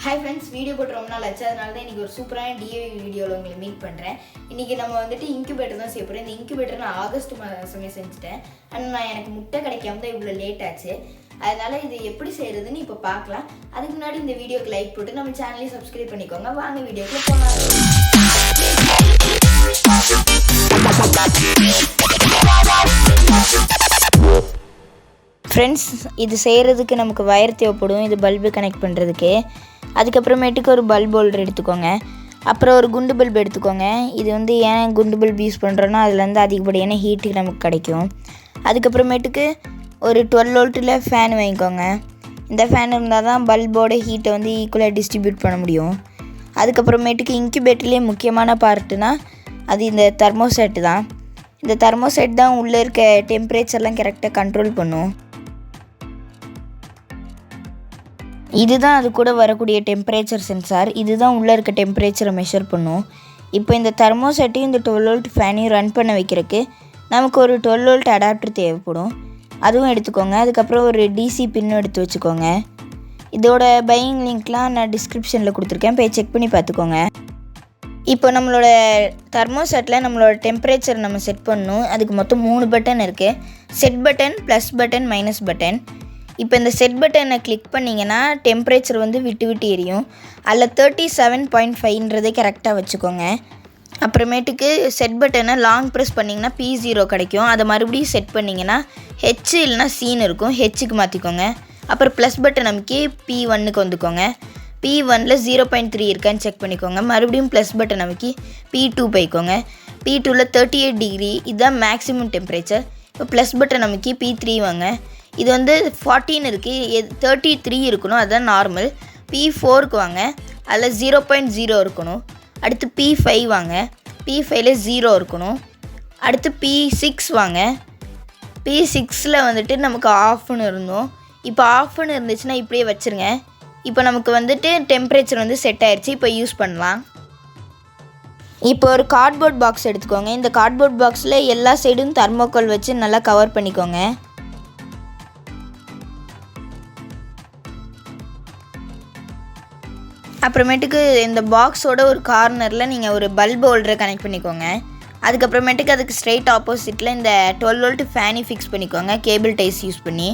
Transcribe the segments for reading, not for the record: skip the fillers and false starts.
Hi friends, video போட்டு ரொம்ப நாள் ஆச்சு. அதனால தான் இன்றைக்கி ஒரு சூப்பரான டிஏவி வீடியோவில் உங்களை மீட் பண்ணுறேன். இன்றைக்கி நம்ம வந்துட்டு இன்குபேட்டர் தான் செய்ய போகிறோம். இந்த இன்குபேட்டர் நான் ஆகஸ்ட் மாதமே செஞ்சுட்டேன். ஆனால் எனக்கு முட்டை கிடைக்காம தான் இவ்வளோ லேட் ஆச்சு. அதனால் இது எப்படி செய்கிறதுன்னு இப்போ பார்க்கலாம். அதுக்கு முன்னாடி இந்த வீடியோக்கு லைக் போட்டு நம்ம சேனலையும் சப்ஸ்கிரைப் பண்ணிக்கோங்க. வாங்க வீடியோக்கு போகலாம். ஃப்ரெண்ட்ஸ், இது செய்கிறதுக்கு நமக்கு வயர் தேவைப்படும். இது பல்பு கனெக்ட் பண்ணுறதுக்கு. அதுக்கப்புறமேட்டுக்கு ஒரு பல்ப் ஹோல்டர் எடுத்துக்கோங்க. அப்புறம் ஒரு குண்டு பல்ப் எடுத்துக்கோங்க. இது ஏன் குண்டு பல்ப் யூஸ் பண்ணுறோன்னா அதுலேருந்து அதிகப்படியான ஹீட்டு நமக்கு கிடைக்கும். அதுக்கப்புறமேட்டுக்கு ஒரு 12 வோல்ட்டில் ஃபேன் வாங்கிக்கோங்க. இந்த ஃபேன் இருந்தால் தான் பல்போட ஹீட்டை ஈக்குவலாக டிஸ்ட்ரிபியூட் பண்ண முடியும். அதுக்கப்புறமேட்டுக்கு இன்குபேட்டர்லேயே முக்கியமான பார்ட்டுனா அது இந்த தெர்மோசெட்டு தான். இந்த தெர்மோசெட் தான் உள்ளே இருக்க டெம்பரேச்சர்லாம் கரெக்டாக கண்ட்ரோல் பண்ணும். இதுதான் அது கூட வரக்கூடிய டெம்பரேச்சர் சென்சார். இதுதான் உள்ளே இருக்க டெம்பரேச்சரை மெஷர் பண்ணும். இப்போ இந்த தெர்மோசெட்டையும் இந்த 12 வோல்ட் ஃபேனையும் ரன் பண்ண வைக்கிறதுக்கு நமக்கு ஒரு 12 வோல்ட் அடாப்டர் தேவைப்படும். அதுவும் எடுத்துக்கோங்க. அதுக்கப்புறம் ஒரு டிசி பின்னும் எடுத்து வச்சுக்கோங்க. இதோட பையிங் லிங்க்லாம் நான் டிஸ்கிரிப்ஷனில் கொடுத்துருக்கேன், போய் செக் பண்ணி பார்த்துக்கோங்க. இப்போ நம்மளோட தெர்மோசெட்டில் நம்மளோட டெம்பரேச்சர் நம்ம செட் பண்ணணும். அதுக்கு மொத்தம் 3 பட்டன் இருக்குது. Set button, plus button, minus button. இப்போ இந்த செட் பட்டனை கிளிக் பண்ணிங்கன்னா டெம்பரேச்சர் விட்டு விட்டு எரியும். அதில் 37.5 கரெக்டாக வச்சுக்கோங்க. அப்புறமேட்டுக்கு செட் பட்டனை லாங் ப்ரெஸ் பண்ணிங்கன்னா P0 கிடைக்கும். அதை மறுபடியும் செட் பண்ணிங்கன்னா ஹெச் இல்லைனா சீன் இருக்கும். ஹெச்சுக்கு மாற்றிக்கோங்க. அப்புறம் ப்ளஸ் பட்டன் நமக்கு P1க்கு வந்துக்கோங்க. P1ல் 0.3 இருக்கான்னு செக் பண்ணிக்கோங்க. மறுபடியும் ப்ளஸ் பட்டன் நமக்கு P2 போய்க்கோங்க. P2ல் 38 டிகிரி, இதுதான் மேக்ஸிமம் டெம்பரேச்சர். இப்போ ப்ளஸ் பட்டன் நமக்கு P3 வாங்க. இது 14 இருக்குது, 33 இருக்கணும், அதுதான் நார்மல். P4க்கு வாங்க, அதில் 0.0 இருக்கணும். அடுத்து P5 வாங்க, P5ல் 0 இருக்கணும். அடுத்து P6 வாங்க. P6ல் நமக்கு ஆஃப்னு இருந்தோம். இப்போ ஆஃப்னு இருந்துச்சுன்னா இப்படியே வச்சுருங்க. இப்போ நமக்கு டெம்பரேச்சர் செட் ஆயிடுச்சு. இப்போ யூஸ் பண்ணலாம். இப்போ ஒரு கார்ட்போர்ட் பாக்ஸ் எடுத்துக்கோங்க. இந்த கார்ட்போர்ட் பாக்ஸில் எல்லா சைடும் தெர்மோகோல் வச்சு நல்லா கவர் பண்ணிக்கோங்க. அப்புறமேட்டுக்கு இந்த பாக்ஸோட ஒரு கார்னரில் நீங்கள் ஒரு பல்ப் ஹோல்டரை கனெக்ட் பண்ணிக்கோங்க. அதுக்கப்புறமேட்டுக்கு அதுக்கு ஸ்ட்ரெயிட் ஆப்போசிட்டில் இந்த 12 வோல்ட் ஃபேனி ஃபிக்ஸ் பண்ணிக்கோங்க, கேபிள் டைஸ் யூஸ் பண்ணி.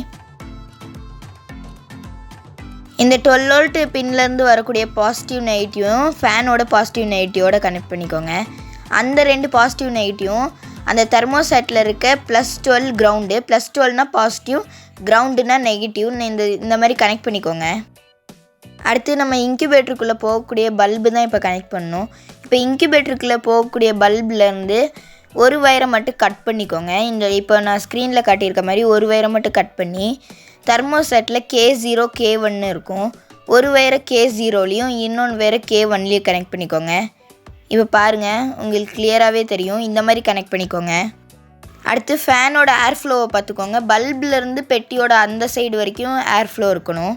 இந்த 12 வோல்ட் பின்லேருந்து வரக்கூடிய பாசிட்டிவ் நெகட்டிவும் ஃபேனோட பாசிட்டிவ் நெகட்டிவோட கனெக்ட் பண்ணிக்கோங்க. அந்த 2 பாசிட்டிவ் நெகட்டிவும் அந்த தெர்மோசெட்டில் இருக்க +12 கிரவுண்டு, +12னா பாசிட்டிவ், கிரவுண்டுனா நெகட்டிவ், இந்த மாதிரி கனெக்ட் பண்ணிக்கோங்க. அடுத்து நம்ம இன்குபேட்டருக்குள்ளே போகக்கூடிய பல்பு தான் இப்போ கனெக்ட் பண்ணணும். இப்போ இன்குபேட்டருக்குள்ளே போகக்கூடிய பல்புலேருந்து ஒரு வயரை மட்டும் கட் பண்ணிக்கோங்க. இப்போ நான் ஸ்க்ரீனில் காட்டியிருக்க மாதிரி ஒரு வயரை மட்டும் கட் பண்ணி தெர்மோசெட்டில் K0 K1 இருக்கும். ஒரு வயரை K0லையும் இன்னொன்று வயரை K1லையும் கனெக்ட் பண்ணிக்கோங்க. இப்போ பாருங்கள், உங்களுக்கு கிளியராகவே தெரியும். இந்த மாதிரி கனெக்ட் பண்ணிக்கோங்க. அடுத்து ஃபேனோட ஏர் ஃப்ளோவை பார்த்துக்கோங்க. பல்புலேருந்து பெட்டியோட அந்த சைடு வரைக்கும் ஏர் ஃப்ளோ இருக்கணும்.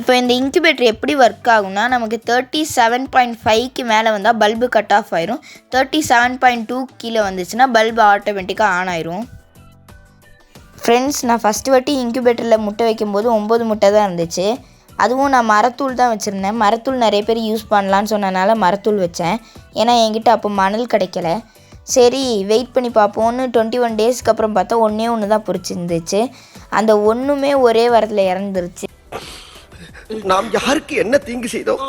இப்போ இந்த இன்குபேட்டர் எப்படி ஒர்க் ஆகும்னா, நமக்கு 37.5க்கு மேலே வந்தால் பல்பு கட் ஆஃப் ஆயிரும். 37.2 கீழே வந்துச்சுன்னா பல்பு ஆட்டோமேட்டிக்காக ஆன் ஆயிரும். ஃப்ரெண்ட்ஸ், நான் ஃபஸ்ட்டு வாட்டி இன்குபேட்டரில் முட்டை வைக்கும்போது 9 முட்டை தான் இருந்துச்சு. அதுவும் நான் மரத்தூள் தான் வச்சுருந்தேன். மரத்தூள் நிறைய பேர் யூஸ் பண்ணலான்னு சொன்னனால மரத்தூள் வச்சேன். ஏன்னா என்கிட்ட அப்போ மணல் கிடைக்கல. சரி வெயிட் பண்ணி பார்ப்போன்னு 21 டேஸ்க்கு அப்புறம் பார்த்தா ஒன்று தான் பொரிச்சிருந்துச்சு. அந்த ஒன்றுமே ஒரே வாரத்தில் இறந்துருச்சு. நாம் யாருக்கு என்ன தீங்கு செய்தோம்?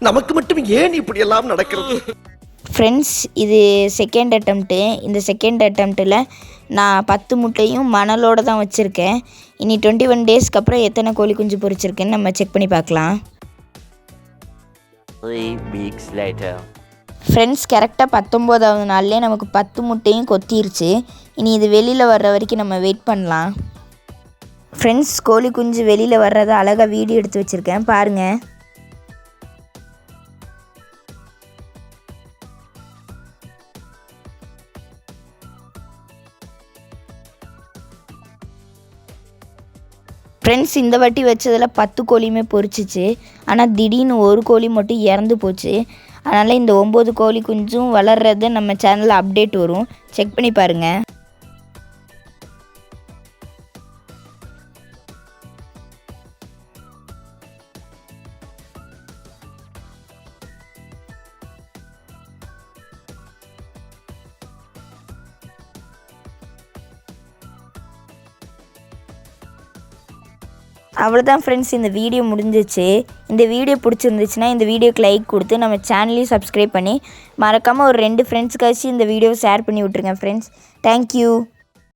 நமக்கு மட்டும் ஏன் இப்படி எல்லாம் நடக்கிறது? ஃப்ரெண்ட்ஸ், இது செகண்ட் அட்டெம்ப்ட்டு. இந்த செகண்ட் அட்டெம்ப்ட்டில் நான் 10 முட்டையும் மணலோடு தான் வச்சுருக்கேன். இனி 21 டேஸ்க்கு அப்புறம் எத்தனை கோழி குஞ்சு பொரிச்சிருக்கேன்னு நம்ம செக் பண்ணி பார்க்கலாம். 3 weeks later. ஃப்ரெண்ட்ஸ், கரெக்டாக 19வது நாள்லேயே நமக்கு 10 முட்டையும் கொத்திருச்சு. இனி இது வெளியில் வர்ற வரைக்கும் நம்ம வெயிட் பண்ணலாம். ஃப்ரெண்ட்ஸ், கோழி குஞ்சு வெளியில் வர்றதை அழகாக வீடியோ எடுத்து வச்சுருக்கேன், பாருங்கள். ஃப்ரெண்ட்ஸ், இந்த வாட்டி வச்சதில் 10 கோழியுமே பொரிச்சிச்சு. ஆனால் திடீர்னு ஒரு கோழி மட்டும் இறந்து போச்சு. அதனால் இந்த 9 கோழி குஞ்சும் வளர்கிறத நம்ம சேனலில் அப்டேட் வரும், செக் பண்ணி பாருங்கள். அவ்வளோதான் ஃப்ரெண்ட்ஸ், இந்த வீடியோ முடிஞ்சிச்சு. இந்த வீடியோ பிடிச்சிருந்துச்சுன்னா இந்த வீடியோக்கு லைக் கொடுத்து நம்ம சேனலையும் சப்ஸ்கிரைப் பண்ணி மறக்காமல் ஒரு 2 ஃப்ரெண்ட்ஸ்க்காச்சும் இந்த வீடியோவை ஷேர் பண்ணி விட்ருங்க ஃப்ரெண்ட்ஸ். தேங்க்யூ.